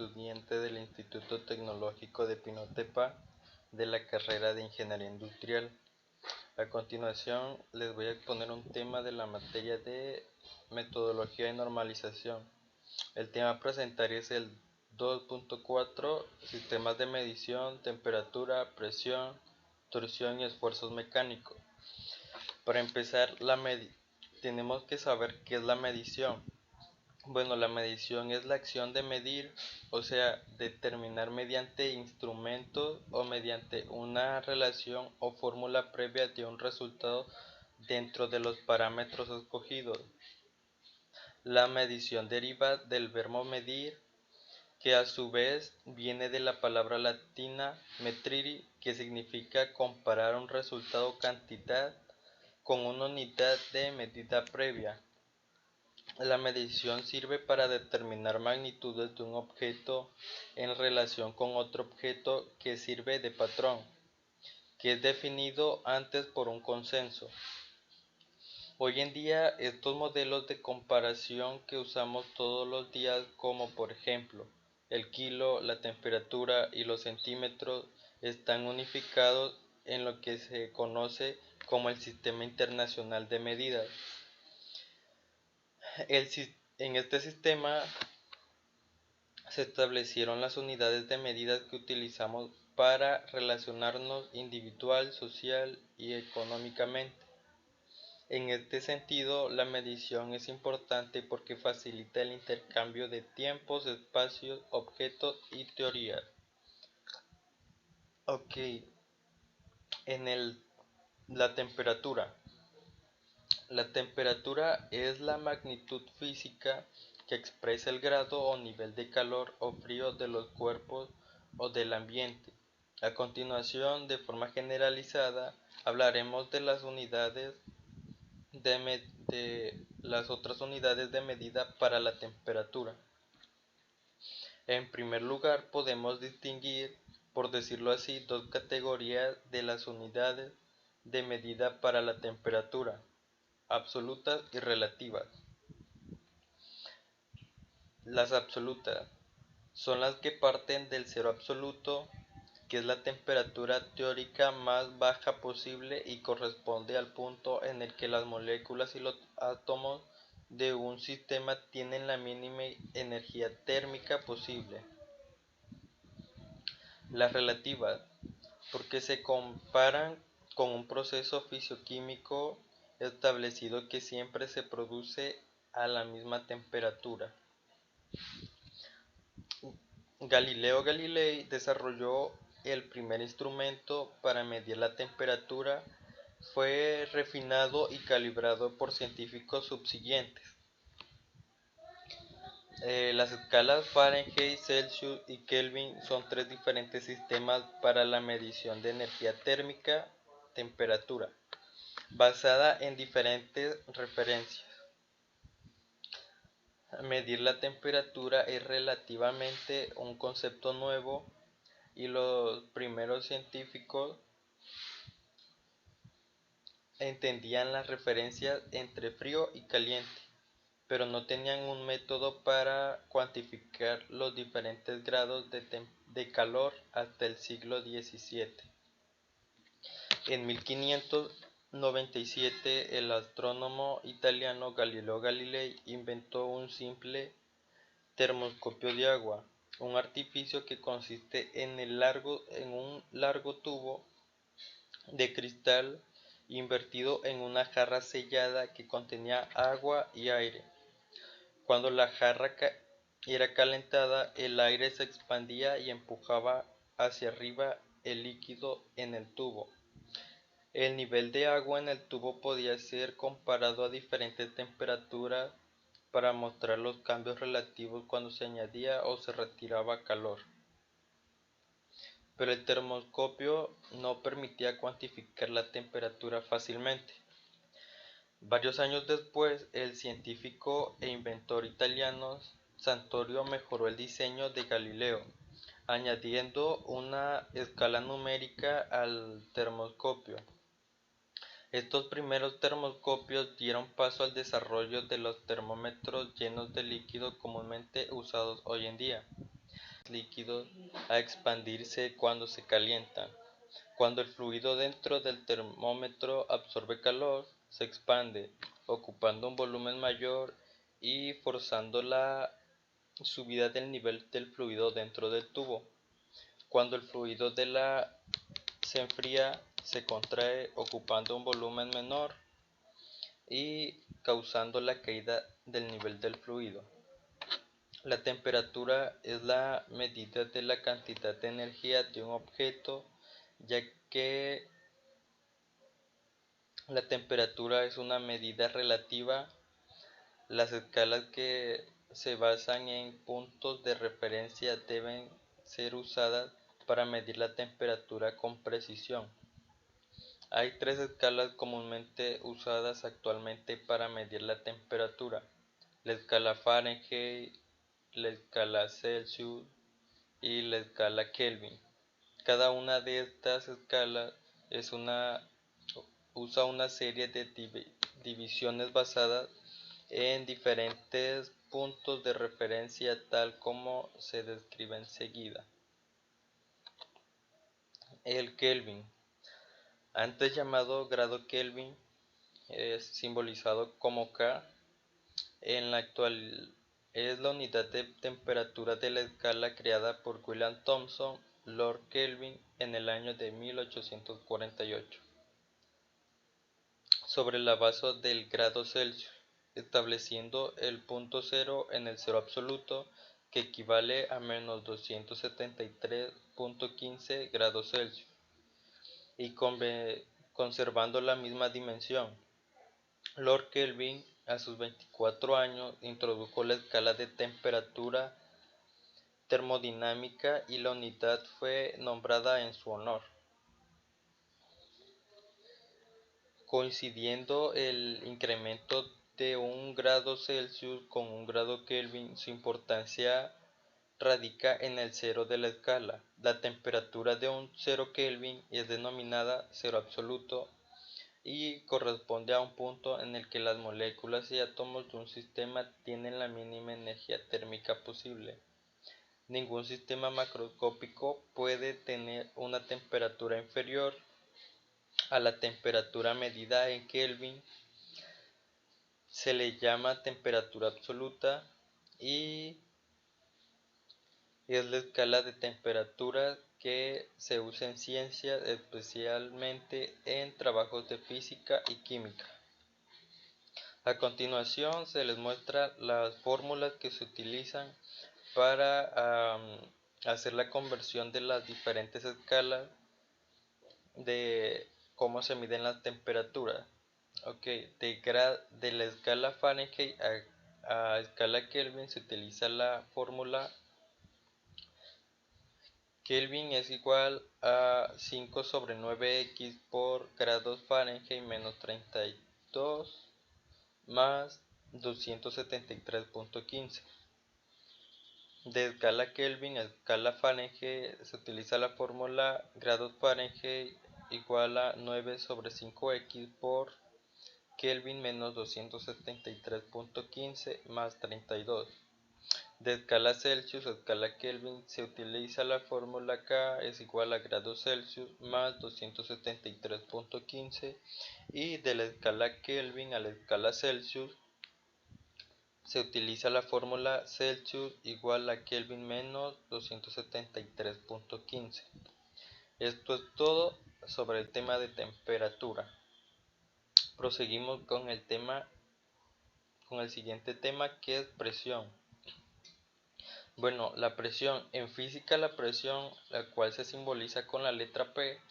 estudiante del Instituto Tecnológico de Pinotepa de la carrera de Ingeniería Industrial. A continuación les voy a exponer un tema de la materia de metodología de normalización. El tema a presentar es el 2.4 sistemas de medición, temperatura, presión, torsión y esfuerzos mecánicos. Para empezar, tenemos que saber qué es la medición. Bueno, la medición es la acción de medir, o sea, determinar mediante instrumentos o mediante una relación o fórmula previa de un resultado dentro de los parámetros escogidos. La medición deriva del verbo medir, que a su vez viene de la palabra latina metriri, que significa comparar un resultado o cantidad con una unidad de medida previa. La medición sirve para determinar magnitudes de un objeto en relación con otro objeto que sirve de patrón, que es definido antes por un consenso. Hoy en día, estos modelos de comparación que usamos todos los días, como por ejemplo el kilo, la temperatura y los centímetros, están unificados en lo que se conoce como el Sistema Internacional de Medidas. En este sistema se establecieron las unidades de medida que utilizamos para relacionarnos individual, social y económicamente. En este sentido, la medición es importante porque facilita el intercambio de tiempos, espacios, objetos y teorías. Ok, la temperatura. La temperatura es la magnitud física que expresa el grado o nivel de calor o frío de los cuerpos o del ambiente. A continuación, de forma generalizada, hablaremos de las las otras unidades de medida para la temperatura. En primer lugar, podemos distinguir, por decirlo así, dos categorías de las unidades de medida para la temperatura: absolutas y relativas. Las absolutas son las que parten del cero absoluto, que es la temperatura teórica más baja posible y corresponde al punto en el que las moléculas y los átomos de un sistema tienen la mínima energía térmica posible. Las relativas, porque se comparan con un proceso físico-químico establecido que siempre se produce a la misma temperatura. Galileo Galilei desarrolló el primer instrumento para medir la temperatura. Fue refinado y calibrado por científicos subsiguientes. Las escalas Fahrenheit, Celsius y Kelvin son tres diferentes sistemas para la medición de energía térmica, temperatura, basada en diferentes referencias. Medir la temperatura es relativamente un concepto nuevo y los primeros científicos entendían las referencias entre frío y caliente, pero no tenían un método para cuantificar los diferentes grados de calor hasta el siglo XVII. En 1597, el astrónomo italiano Galileo Galilei inventó un simple termoscopio de agua, un artificio que consiste en un largo tubo de cristal invertido en una jarra sellada que contenía agua y aire. Cuando la jarra era calentada, el aire se expandía y empujaba hacia arriba el líquido en el tubo. El nivel de agua en el tubo podía ser comparado a diferentes temperaturas para mostrar los cambios relativos cuando se añadía o se retiraba calor. Pero el termoscopio no permitía cuantificar la temperatura fácilmente. Varios años después, el científico e inventor italiano Santoro mejoró el diseño de Galileo, añadiendo una escala numérica al termoscopio. Estos primeros termoscopios dieron paso al desarrollo de los termómetros llenos de líquido comúnmente usados hoy en día. líquidos a expandirse cuando se calientan. Cuando el fluido dentro del termómetro absorbe calor, se expande, ocupando un volumen mayor y forzando la subida del nivel del fluido dentro del tubo. Cuando el fluido se enfría, se contrae ocupando un volumen menor y causando la caída del nivel del fluido. La temperatura es la medida de la cantidad de energía de un objeto, ya que la temperatura es una medida relativa. Las escalas que se basan en puntos de referencia deben ser usadas para medir la temperatura con precisión. Hay tres escalas comúnmente usadas actualmente para medir la temperatura: la escala Fahrenheit, la escala Celsius y la escala Kelvin. Cada una de estas escalas usa una serie de divisiones basadas en diferentes puntos de referencia, tal como se describe enseguida. El Kelvin, antes llamado grado Kelvin, es simbolizado como K. En la actual es la unidad de temperatura de la escala creada por William Thomson Lord Kelvin en el año de 1848, sobre la base del grado Celsius, estableciendo el punto cero en el cero absoluto, que equivale a menos 273.15 grados Celsius, y conservando la misma dimensión. Lord Kelvin, a sus 24 años, introdujo la escala de temperatura termodinámica y la unidad fue nombrada en su honor. Coincidiendo el incremento de 1 grado Celsius con 1 grado Kelvin, su importancia radica en el cero de la escala. La temperatura de un 0 Kelvin es denominada cero absoluto y corresponde a un punto en el que las moléculas y átomos de un sistema tienen la mínima energía térmica posible. Ningún sistema macroscópico puede tener una temperatura inferior a la temperatura medida en Kelvin. Se le llama temperatura absoluta y es la escala de temperatura que se usa en ciencias, especialmente en trabajos de física y química. A continuación se les muestra las fórmulas que se utilizan para hacer la conversión de las diferentes escalas de cómo se miden las temperaturas. De la escala Fahrenheit a escala Kelvin se utiliza la fórmula Kelvin es igual a 5 sobre 9x por grados Fahrenheit menos 32 más 273.15. De escala Kelvin a escala Fahrenheit se utiliza la fórmula grados Fahrenheit igual a 9 sobre 5x por Kelvin menos 273.15 más 32. De escala Celsius a escala Kelvin se utiliza la fórmula K es igual a grados Celsius más 273.15, y de la escala Kelvin a la escala Celsius se utiliza la fórmula Celsius igual a Kelvin menos 273.15. Esto es todo sobre el tema de temperatura. Proseguimos con el siguiente tema, que es presión. Bueno, la presión. En física, la presión, la cual se simboliza con la letra P,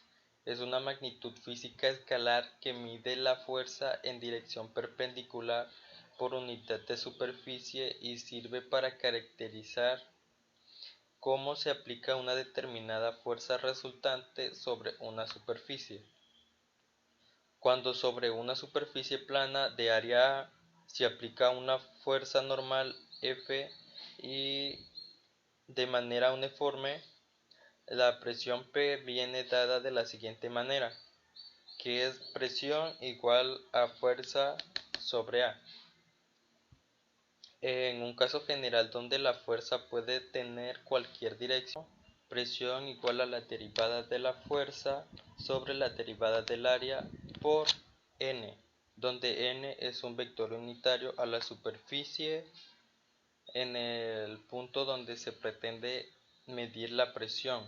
es una magnitud física escalar que mide la fuerza en dirección perpendicular por unidad de superficie y sirve para caracterizar cómo se aplica una determinada fuerza resultante sobre una superficie. Cuando sobre una superficie plana de área A se aplica una fuerza normal F y de manera uniforme, la presión P viene dada de la siguiente manera, que es presión igual a fuerza sobre A. En un caso general donde la fuerza puede tener cualquier dirección, presión igual a la derivada de la fuerza sobre la derivada del área por n, donde n es un vector unitario a la superficie en el punto donde se pretende medir la presión.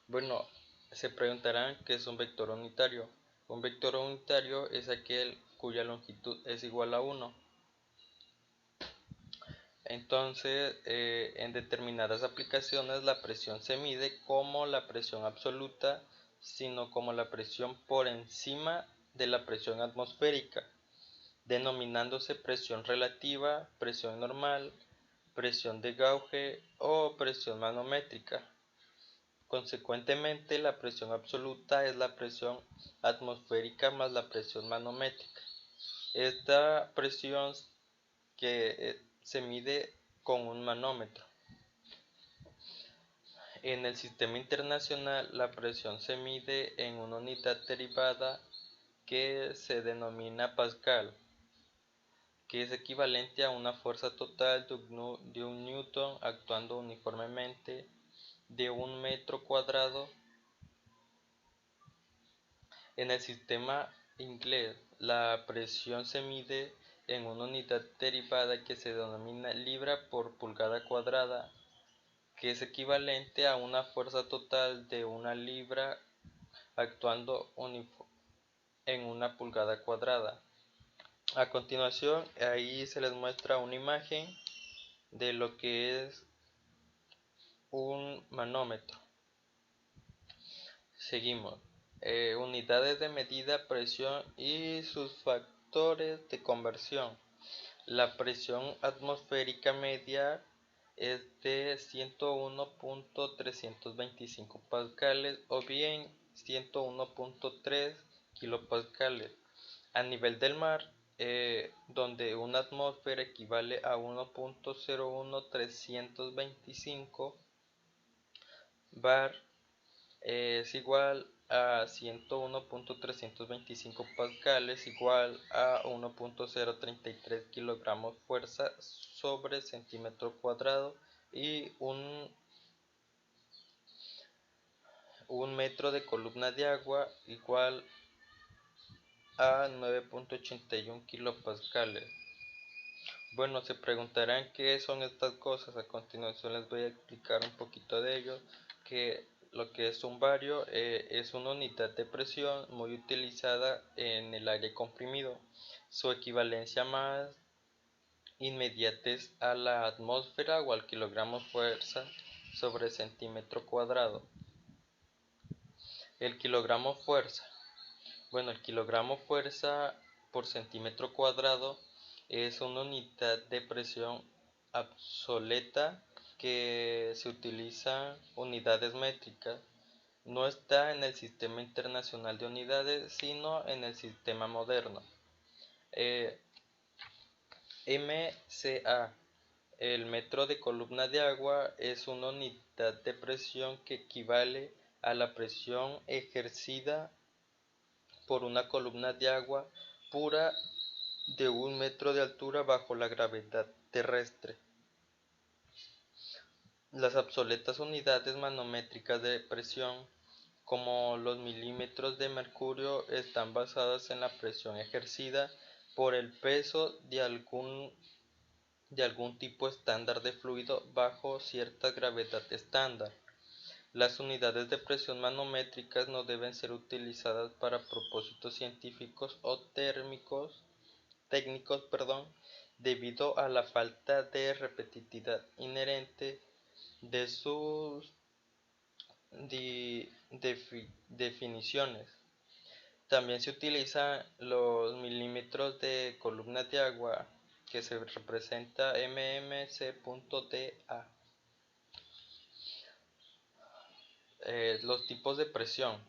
Bueno, se preguntarán qué es un vector unitario. Un vector unitario es aquel cuya longitud es igual a 1. Entonces, en determinadas aplicaciones la presión se mide como la presión absoluta, sino como la presión por encima de la presión atmosférica, denominándose presión relativa, presión normal, presión de gauge o presión manométrica. Consecuentemente, la presión absoluta es la presión atmosférica más la presión manométrica. Esta presión que se mide con un manómetro. En el sistema internacional, la presión se mide en una unidad derivada que se denomina pascal, que es equivalente a una fuerza total de un newton actuando uniformemente de un metro cuadrado. En el sistema inglés, la presión se mide en una unidad derivada que se denomina libra por pulgada cuadrada, que es equivalente a una fuerza total de una libra actuando en una pulgada cuadrada. A continuación, ahí se les muestra una imagen de lo que es un manómetro. Seguimos. Unidades de medida, presión y sus factores de conversión. La presión atmosférica media es de 101.325 pascales o bien 101.3 kilopascales. A nivel del mar, donde una atmósfera equivale a 1.01325 bar, es igual a 101.325 pascales igual a 1.033 kilogramos fuerza sobre centímetro cuadrado y un metro de columna de agua igual a 9.81 kilopascales. Bueno, se preguntarán qué son estas cosas. A continuación les voy a explicar un poquito de ello, que lo que es un bario es una unidad de presión muy utilizada en el aire comprimido. Su equivalencia más inmediata es a la atmósfera o al kilogramo fuerza sobre centímetro cuadrado. El kilogramo fuerza. Bueno, el kilogramo fuerza por centímetro cuadrado es una unidad de presión obsoleta que se utiliza unidades métricas. No está en el Sistema Internacional de Unidades, sino en el sistema moderno. MCA. El metro de columna de agua es una unidad de presión que equivale a la presión ejercida por una columna de agua pura de 1 metro de altura bajo la gravedad terrestre. Las obsoletas unidades manométricas de presión, como los milímetros de mercurio, están basadas en la presión ejercida por el peso de algún tipo estándar de fluido bajo cierta gravedad estándar. Las unidades de presión manométricas no deben ser utilizadas para propósitos científicos o técnicos, debido a la falta de repetitividad inherente de sus definiciones. También se utilizan los milímetros de columna de agua, que se representa mmc.da. Los tipos de presión.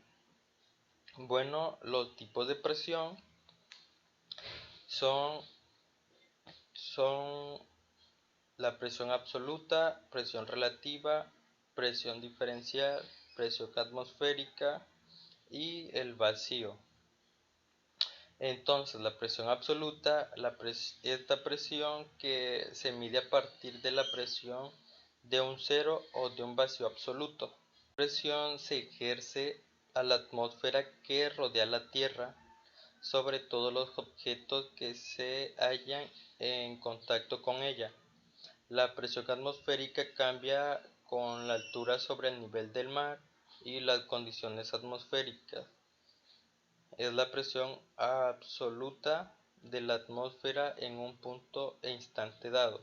Bueno, los tipos de presión son la presión absoluta, presión relativa, presión diferencial, presión atmosférica y el vacío. Entonces, la presión absoluta, esta presión que se mide a partir de la presión de un cero o de un vacío absoluto. La presión se ejerce a la atmósfera que rodea la Tierra sobre todos los objetos que se hallan en contacto con ella. La presión atmosférica cambia con la altura sobre el nivel del mar y las condiciones atmosféricas. Es la presión absoluta de la atmósfera en un punto e instante dado.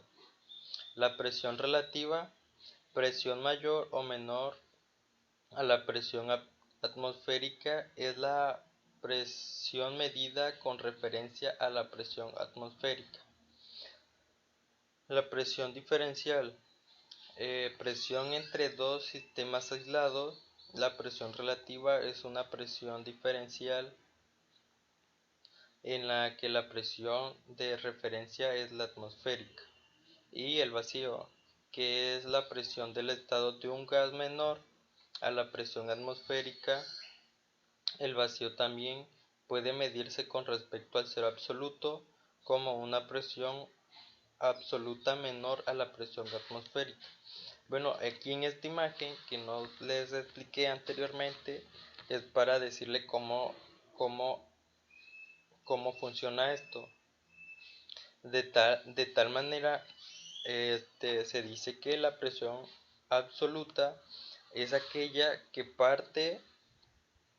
La presión relativa, presión mayor o menor a la presión atmosférica, es la presión medida con referencia a la presión atmosférica. La presión diferencial, presión entre dos sistemas aislados. La presión relativa es una presión diferencial en la que la presión de referencia es la atmosférica, y el vacío, que es la presión del estado de un gas menor a la presión atmosférica. El vacío también puede medirse con respecto al cero absoluto como una presión absoluta menor a la presión atmosférica. Bueno, aquí en esta imagen que no les expliqué anteriormente es para decirle cómo funciona esto. De tal manera, se dice que la presión absoluta es aquella que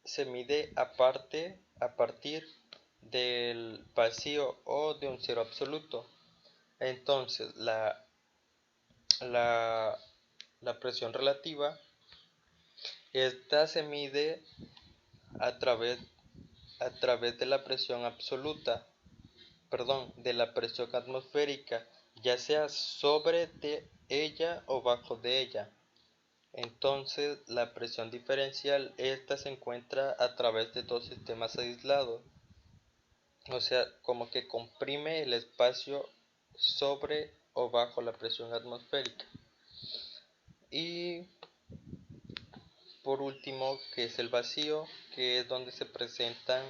se mide a partir del vacío o de un cero absoluto. Entonces, la, la presión relativa, esta se mide a través, a través de la presión absoluta, de la presión atmosférica, ya sea sobre de ella o bajo de ella. Entonces, la presión diferencial, esta se encuentra a través de dos sistemas aislados, o sea, como que comprime el espacio sobre o bajo la presión atmosférica. Y por último, que es el vacío, que es donde se presentan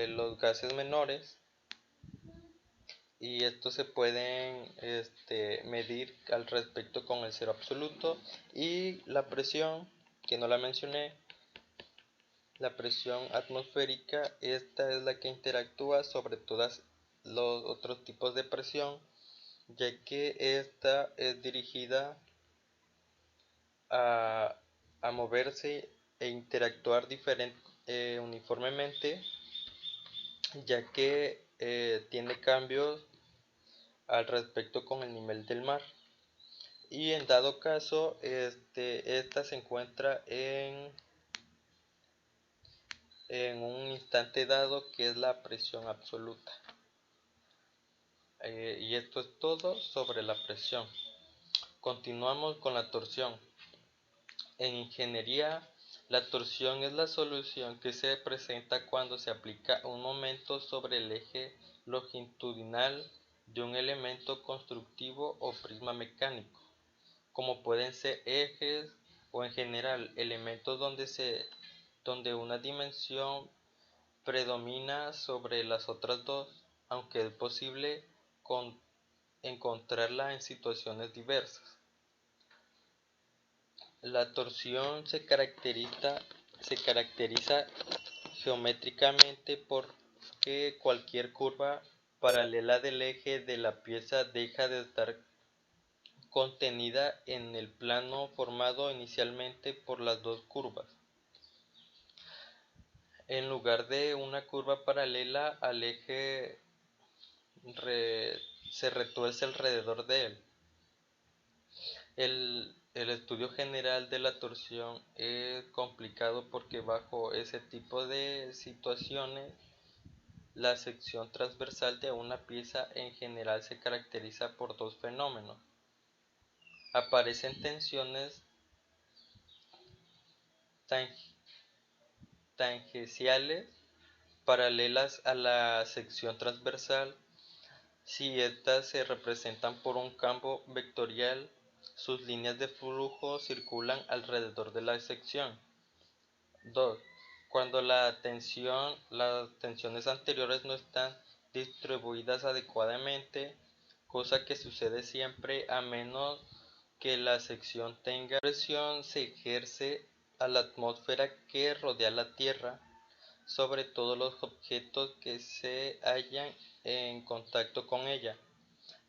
los gases menores, y estos se pueden medir al respecto con el cero absoluto. Y la presión, que no la mencioné, la presión atmosférica, esta es la que interactúa sobre todos los otros tipos de presión, ya que esta es dirigida a, a moverse e interactuar uniformemente, ya que tiene cambios al respecto con el nivel del mar. Y en dado caso, esta se encuentra en un instante dado, que es la presión absoluta. Y esto es todo sobre la presión. Continuamos con la torsión. En ingeniería, la torsión es la solución que se presenta cuando se aplica un momento sobre el eje longitudinal de un elemento constructivo o prisma mecánico, como pueden ser ejes o en general elementos donde una dimensión predomina sobre las otras dos, aunque es posible encontrarla en situaciones diversas. La torsión se caracteriza geométricamente porque cualquier curva paralela del eje de la pieza deja de estar contenida en el plano formado inicialmente por las dos curvas. En lugar de una curva paralela al eje, se retuerce alrededor de él. El estudio general de la torsión es complicado porque bajo ese tipo de situaciones, la sección transversal de una pieza en general se caracteriza por dos fenómenos. Aparecen tensiones tangenciales paralelas a la sección transversal. Si estas se representan por un campo vectorial, sus líneas de flujo circulan alrededor de la sección. 2. cuando las tensiones anteriores no están distribuidas adecuadamente, cosa que sucede siempre a menos que la sección tenga presión, se ejerce a la atmósfera que rodea la Tierra sobre todos los objetos que se hallan en contacto con ella.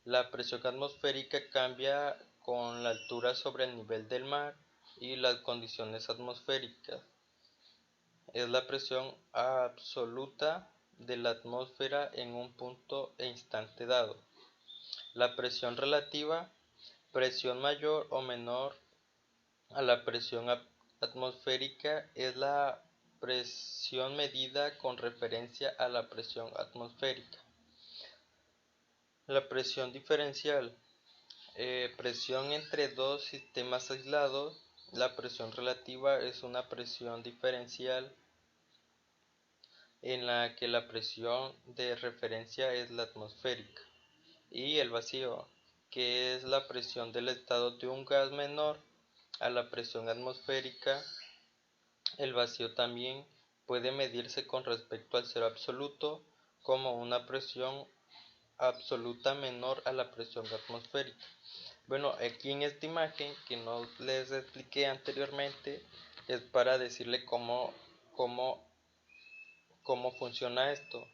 La presión atmosférica cambia con la altura sobre el nivel del mar y las condiciones atmosféricas. Es la presión absoluta de la atmósfera en un punto e instante dado. La presión relativa, presión mayor o menor a la presión atmosférica, es la presión medida con referencia a la presión atmosférica. La presión diferencial, presión entre dos sistemas aislados. La presión relativa es una presión diferencial en la que la presión de referencia es la atmosférica, y el vacío, que es la presión del estado de un gas menor a la presión atmosférica. El vacío también puede medirse con respecto al cero absoluto como una presión absoluta menor a la presión atmosférica. Bueno, aquí en esta imagen que no les expliqué anteriormente es para decirle cómo funciona esto.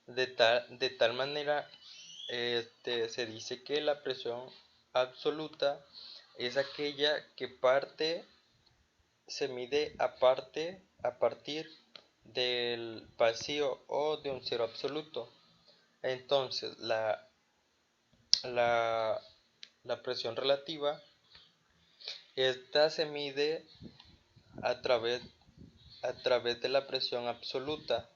De tal manera, se dice que la presión absoluta es aquella que se mide a partir del vacío o de un cero absoluto. Entonces, la, la presión relativa, esta se mide a través, de la presión absoluta,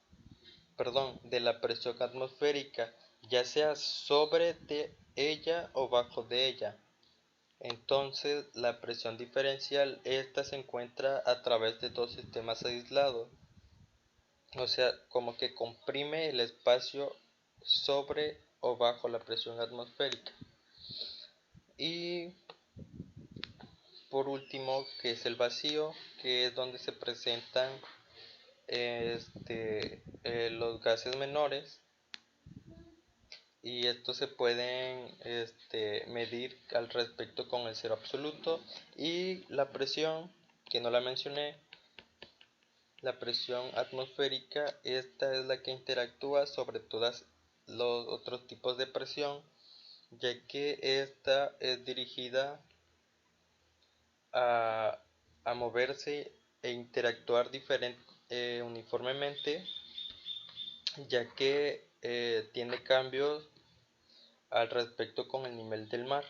de la presión atmosférica, ya sea sobre de ella o bajo de ella. Entonces, la presión diferencial, esta se encuentra a través de dos sistemas aislados, o sea, como que comprime el espacio sobre o bajo la presión atmosférica. Y por último, que es el vacío, que es donde se presentan los gases menores, y estos se pueden medir al respecto con el cero absoluto. Y la presión, que no la mencioné, la presión atmosférica, esta es la que interactúa sobre todos los otros tipos de presión, ya que esta es dirigida a, moverse e interactuar uniformemente, ya que tiene cambios al respecto con el nivel del mar.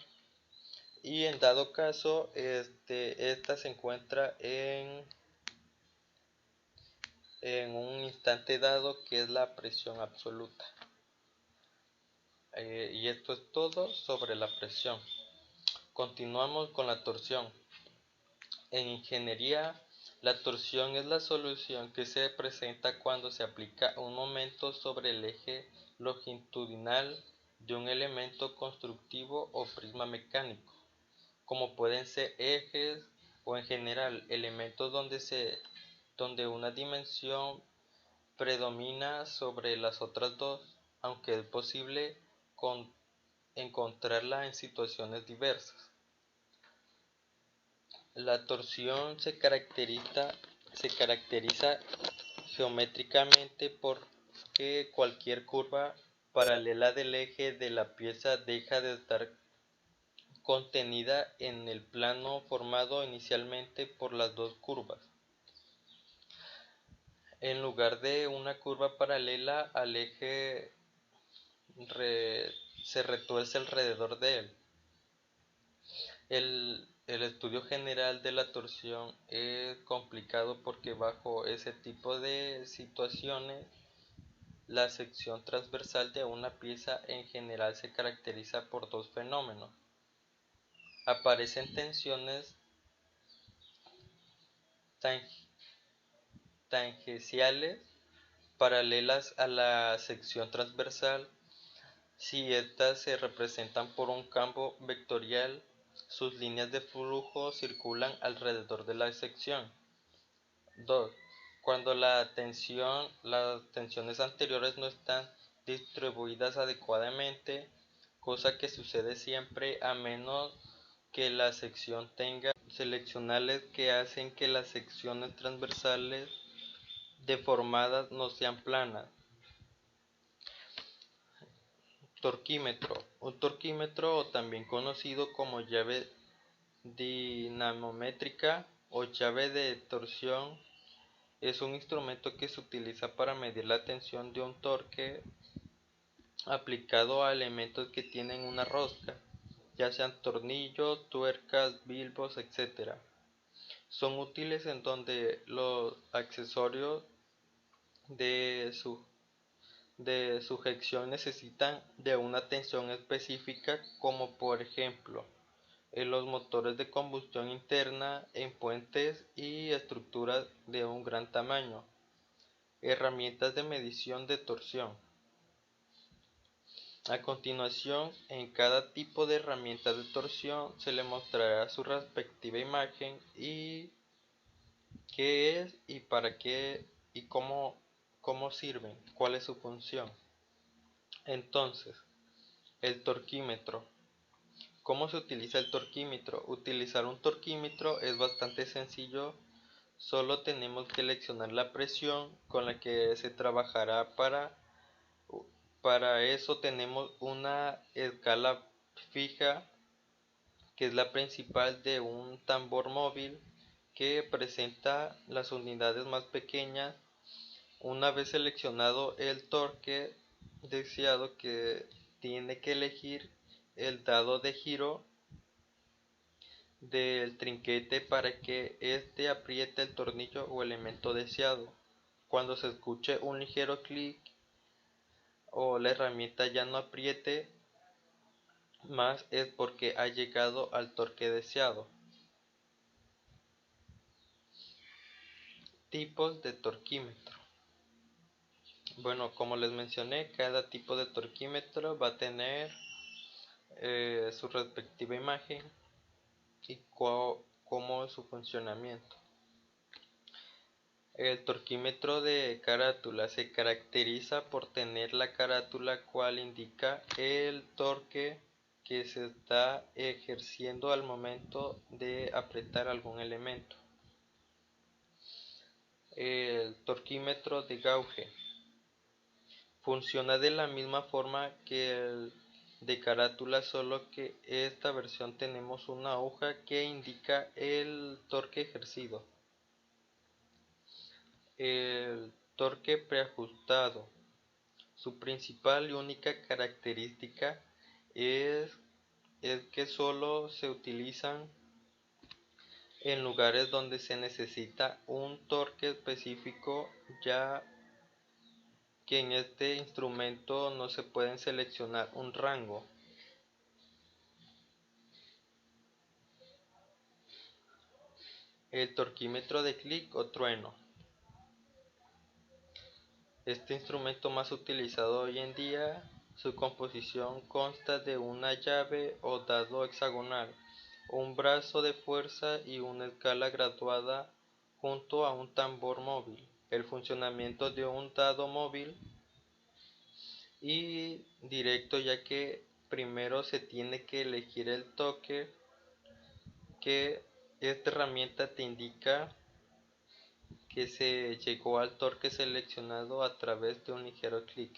Y en dado caso, esta se encuentra en un instante dado, que es la presión absoluta. Y esto es todo sobre la presión. Continuamos con la torsión. En ingeniería, la torsión es la solución que se presenta cuando se aplica un momento sobre el eje longitudinal de un elemento constructivo o prisma mecánico, como pueden ser ejes o en general elementos donde una dimensión predomina sobre las otras dos, aunque es posible encontrarla en situaciones diversas. La torsión se caracteriza geométricamente porque cualquier curva paralela del eje de la pieza deja de estar contenida en el plano formado inicialmente por las dos curvas. En lugar de una curva paralela al eje, se retuerce alrededor de él. El estudio general de la torsión es complicado porque bajo ese tipo de situaciones, la sección transversal de una pieza en general se caracteriza por dos fenómenos. Aparecen tensiones tangenciales paralelas a la sección transversal. Si estas se representan por un campo vectorial, sus líneas de flujo circulan alrededor de la sección. 2. Cuando las tensiones anteriores no están distribuidas adecuadamente, cosa que sucede siempre a menos que la sección tenga seleccionales que hacen que las secciones transversales deformadas no sean planas. Torquímetro. Un torquímetro, o también conocido como llave dinamométrica o llave de torsión, es un instrumento que se utiliza para medir la tensión de un torque aplicado a elementos que tienen una rosca, ya sean tornillos, tuercas, bilbos, etc. Son útiles en donde los accesorios de, su, de sujeción necesitan de una tensión específica, como por ejemplo en los motores de combustión interna, en puentes y estructuras de un gran tamaño. Herramientas de medición de torsión. A continuación, en cada tipo de herramienta de torsión se le mostrará su respectiva imagen y qué es y para qué y cómo sirven, cuál es su función. Entonces, el torquímetro. ¿Cómo se utiliza el torquímetro? Utilizar un torquímetro es bastante sencillo, solo tenemos que seleccionar la presión con la que se trabajará. Para eso tenemos una escala fija, que es la principal de un tambor móvil, que presenta las unidades más pequeñas. Una vez seleccionado el torque deseado, que tiene que elegir el dado de giro del trinquete para que éste apriete el tornillo o elemento deseado. Cuando se escuche un ligero clic o la herramienta ya no apriete más, es porque ha llegado al torque deseado. Tipos de torquímetro. Bueno, como les mencioné, cada tipo de torquímetro va a tener su respectiva imagen y cómo es su funcionamiento. El torquímetro de carátula se caracteriza por tener la carátula cual indica el torque que se está ejerciendo al momento de apretar algún elemento. El torquímetro de gauge funciona de la misma forma que el de carátula, solo que esta versión tenemos una aguja que indica el torque ejercido. El torque preajustado. Su principal y única característica es que solo se utilizan en lugares donde se necesita un torque específico, ya que en este instrumento no se pueden seleccionar un rango. El torquímetro de clic o trueno. Este instrumento más utilizado hoy en día, su composición consta de una llave o dado hexagonal, un brazo de fuerza y una escala graduada junto a un tambor móvil. El funcionamiento de un dado móvil y directo, ya que primero se tiene que elegir el toque, que esta herramienta te indica que se llegó al torque seleccionado a través de un ligero clic.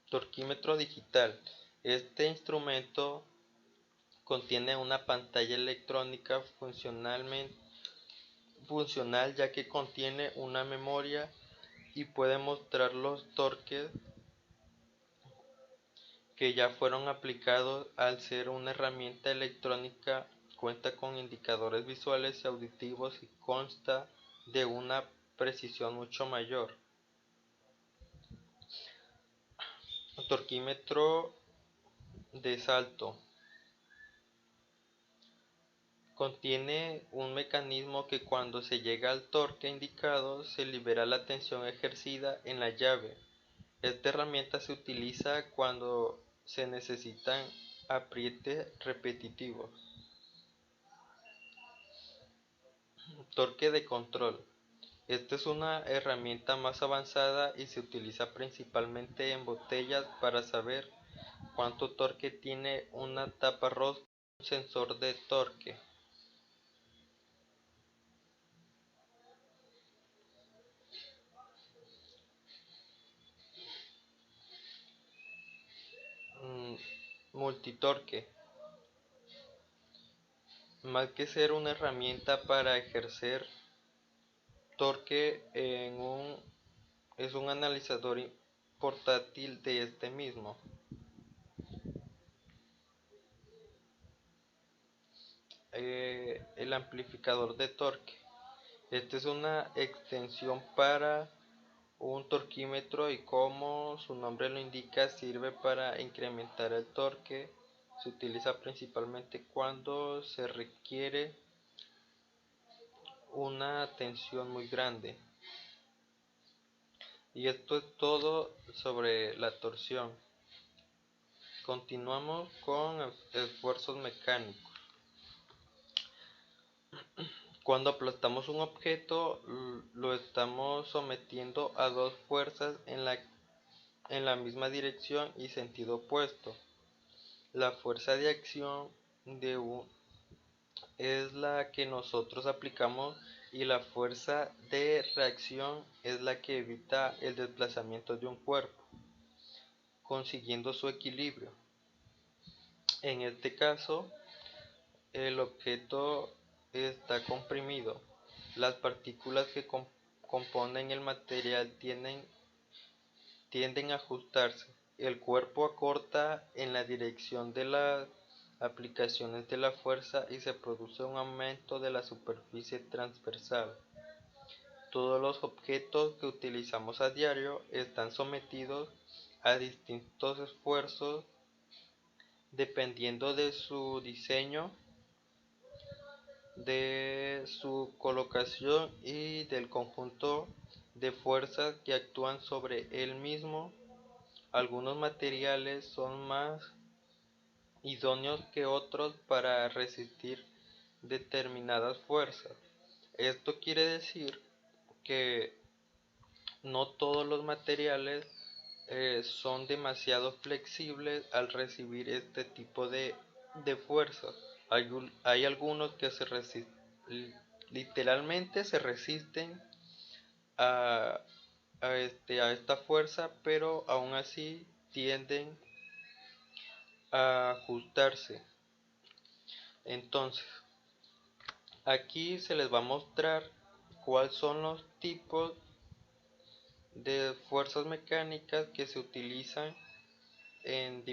Torquímetro digital. Este instrumento contiene una pantalla electrónica funcional, ya que contiene una memoria y puede mostrar los torques que ya fueron aplicados. Al ser una herramienta electrónica, cuenta con indicadores visuales y auditivos y consta de una precisión mucho mayor. Torquímetro de salto. Contiene un mecanismo que, cuando se llega al torque indicado, se libera la tensión ejercida en la llave. Esta herramienta se utiliza cuando se necesitan aprietes repetitivos. Torque de control. Esta es una herramienta más avanzada y se utiliza principalmente en botellas para saber cuánto torque tiene una taparrosca, un sensor de torque. Multitorque. Más que ser una herramienta para ejercer torque es un analizador portátil de este mismo. El amplificador de torque. Esta es una extensión para un torquímetro y, como su nombre lo indica, sirve para incrementar el torque. Se utiliza principalmente cuando se requiere una tensión muy grande. Y esto es todo sobre la torsión. Continuamos con esfuerzos mecánicos. Cuando aplastamos un objeto, lo estamos sometiendo a dos fuerzas en la misma dirección y sentido opuesto. La fuerza de acción es la que nosotros aplicamos y la fuerza de reacción es la que evita el desplazamiento de un cuerpo, consiguiendo su equilibrio. En este caso, el objeto está comprimido. Las partículas que componen el material tienden a ajustarse. El cuerpo acorta en la dirección de las aplicaciones de la fuerza y se produce un aumento de la superficie transversal. Todos los objetos que utilizamos a diario están sometidos a distintos esfuerzos dependiendo de su diseño, de su colocación y del conjunto de fuerzas que actúan sobre él mismo. Algunos materiales son más idóneos que otros para resistir determinadas fuerzas. Esto quiere decir que no todos los materiales son demasiado flexibles al recibir este tipo de fuerzas. Hay algunos que literalmente se resisten a, a esta fuerza, pero aún así tienden a ajustarse. Entonces, aquí se les va a mostrar cuáles son los tipos de fuerzas mecánicas que se utilizan en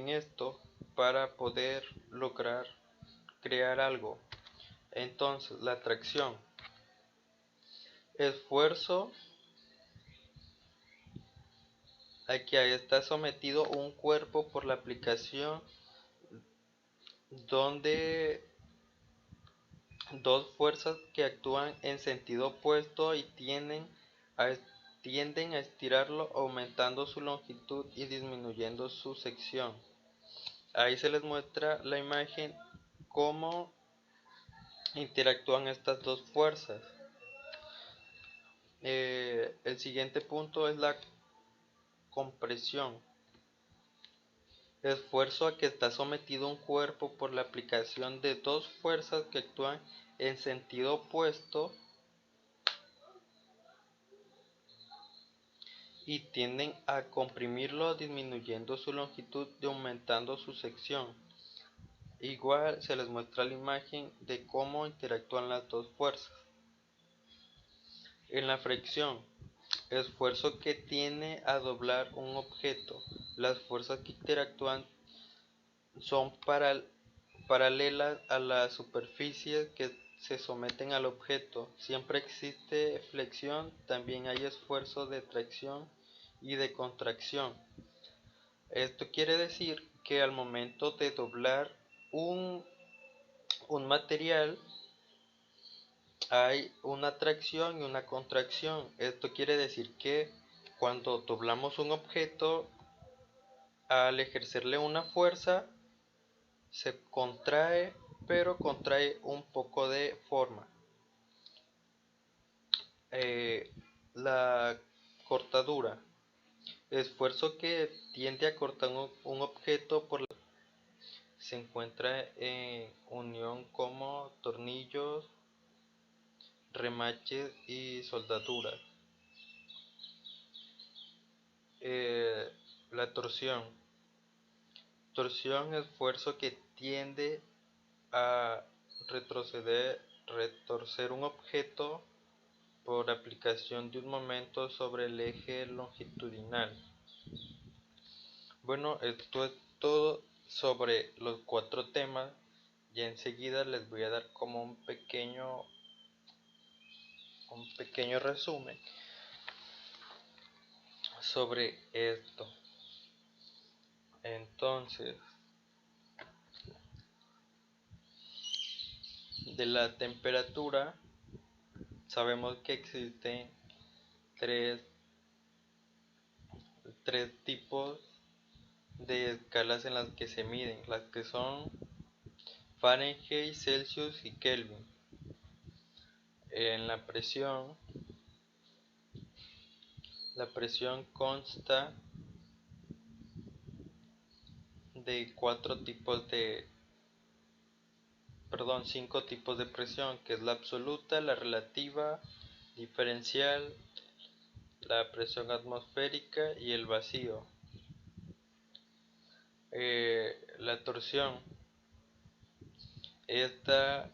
esto para poder lograr crear algo. Entonces, la tracción. Esfuerzo a que está sometido un cuerpo por la aplicación donde dos fuerzas que actúan en sentido opuesto y a, tienden a estirarlo, aumentando su longitud y disminuyendo su sección. Ahí se les muestra la imagen cómo interactúan estas dos fuerzas. El siguiente punto es la compresión. Esfuerzo a que está sometido un cuerpo por la aplicación de dos fuerzas que actúan en sentido opuesto y tienden a comprimirlo, disminuyendo su longitud y aumentando su sección. Igual se les muestra la imagen de cómo interactúan las dos fuerzas. En la fricción, esfuerzo que tiende a doblar un objeto. Las fuerzas que interactúan son paralelas a las superficies que se someten al objeto. Siempre existe flexión, también hay esfuerzo de tracción y de contracción. Esto quiere decir que al momento de doblar un material hay una tracción y una contracción. Esto quiere decir que cuando doblamos un objeto, al ejercerle una fuerza, se contrae pero contrae un poco de forma. La cortadura, esfuerzo que tiende a cortar un objeto por la se encuentra en unión como tornillos, remaches y soldaduras. La torsión, esfuerzo que tiende a retorcer un objeto por aplicación de un momento sobre el eje longitudinal. Bueno, esto es todo sobre los 4 temas. Ya enseguida les voy a dar como un pequeño resumen sobre esto. Entonces, de la temperatura sabemos que existen tres tipos de escalas en las que se miden, las que son Fahrenheit, Celsius y Kelvin. En la presión consta de 5 tipos de presión, que es la absoluta, la relativa, diferencial, la presión atmosférica y el vacío. La torsión, esta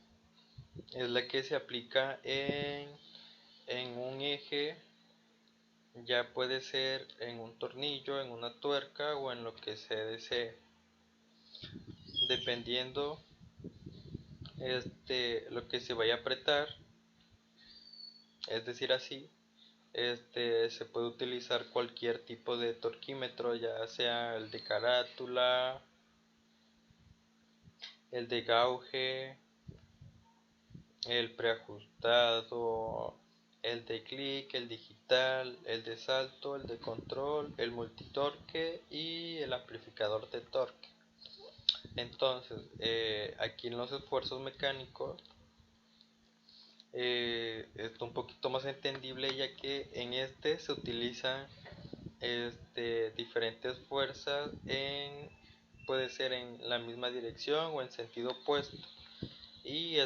es la que se aplica en un eje, ya puede ser en un tornillo, en una tuerca o en lo que se desee, dependiendo lo que se vaya a apretar. Es decir, así se puede utilizar cualquier tipo de torquímetro, ya sea el de carátula, el de gauge, el preajustado, el de clic, el digital, el de salto, el de control, el multitorque y el amplificador de torque. Entonces, aquí en los esfuerzos mecánicos es un poquito más entendible, ya que en se utilizan diferentes fuerzas puede ser en la misma dirección o en sentido opuesto, y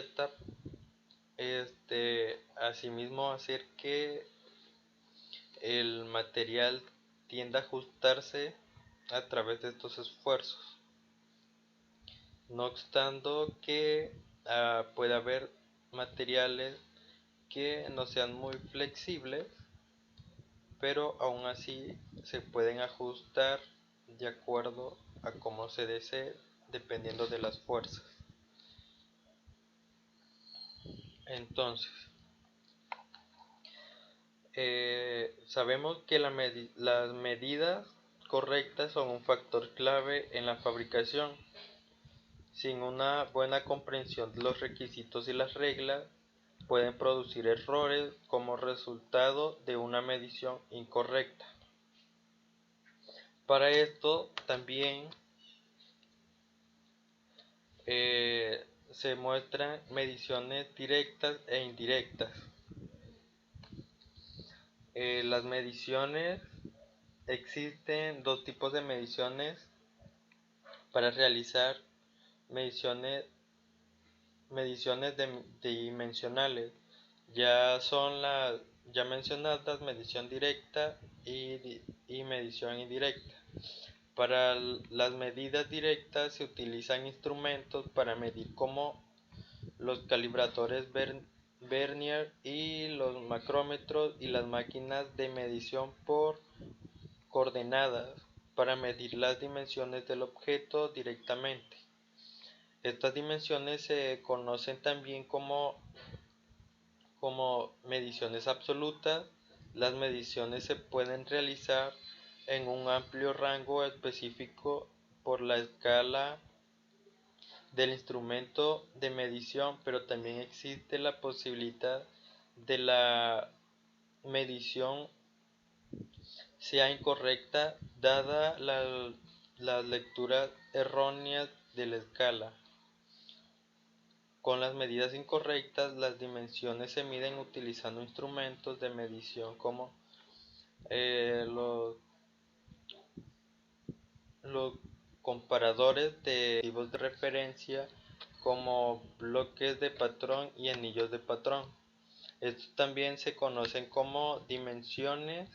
asimismo hacer que el material tienda a ajustarse a través de estos esfuerzos. No obstante que puede haber materiales que no sean muy flexibles, pero aún así se pueden ajustar de acuerdo a cómo se desee, dependiendo de las fuerzas. Entonces, sabemos que las medidas correctas son un factor clave en la fabricación. Sin una buena comprensión de los requisitos y las reglas, pueden producir errores como resultado de una medición incorrecta. Para esto también se muestran mediciones directas e indirectas. Las mediciones, existen 2 tipos de mediciones para realizar mediciones dimensionales. Ya son las ya mencionadas medición directa y medición indirecta. Para las medidas directas se utilizan instrumentos para medir, como los calibradores Vernier y los macrómetros, y las máquinas de medición por coordenadas para medir las dimensiones del objeto directamente. Estas dimensiones se conocen también como mediciones absolutas. Las mediciones se pueden realizar en un amplio rango específico por la escala del instrumento de medición, pero también existe la posibilidad de la medición sea incorrecta dada las lecturas erróneas de la escala. Con las medidas incorrectas, las dimensiones se miden utilizando instrumentos de medición como los comparadores de dispositivos de referencia, como bloques de patrón y anillos de patrón. Estos también se conocen como dimensiones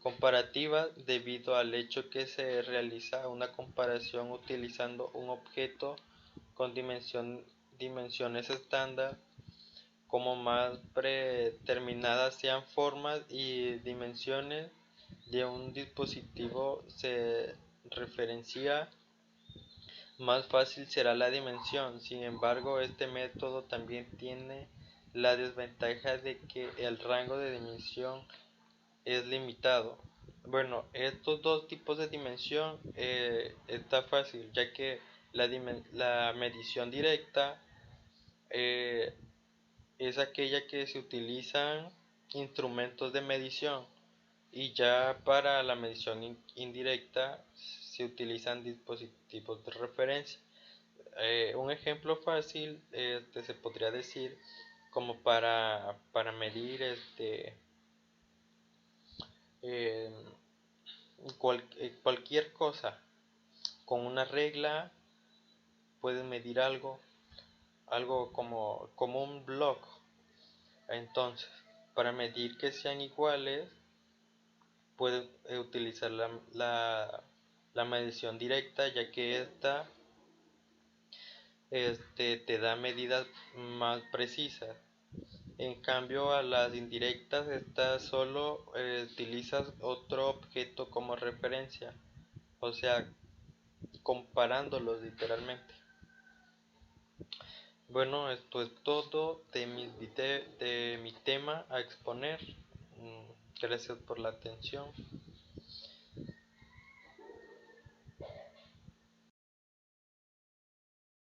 comparativas debido al hecho que se realiza una comparación utilizando un objeto con dimensiones estándar. Como más predeterminadas sean formas y dimensiones de un dispositivo se referencia, más fácil será la dimensión. Sin embargo, este método también tiene la desventaja de que el rango de dimensión es limitado. Bueno, estos dos tipos de dimensión está fácil, ya que la medición directa eh, es aquella que se utilizan instrumentos de medición, y ya para la medición indirecta se utilizan dispositivos de referencia. Un ejemplo fácil se podría decir como para medir eh, cualquier cosa. Con una regla puedes medir algo como un blog. Entonces, para medir que sean iguales, puedes utilizar la medición directa, ya que esta te da medidas más precisas. En cambio, a las indirectas, estas solo utilizas otro objeto como referencia, o sea, comparándolos literalmente. Bueno, esto es todo de mi tema a exponer. Gracias por la atención.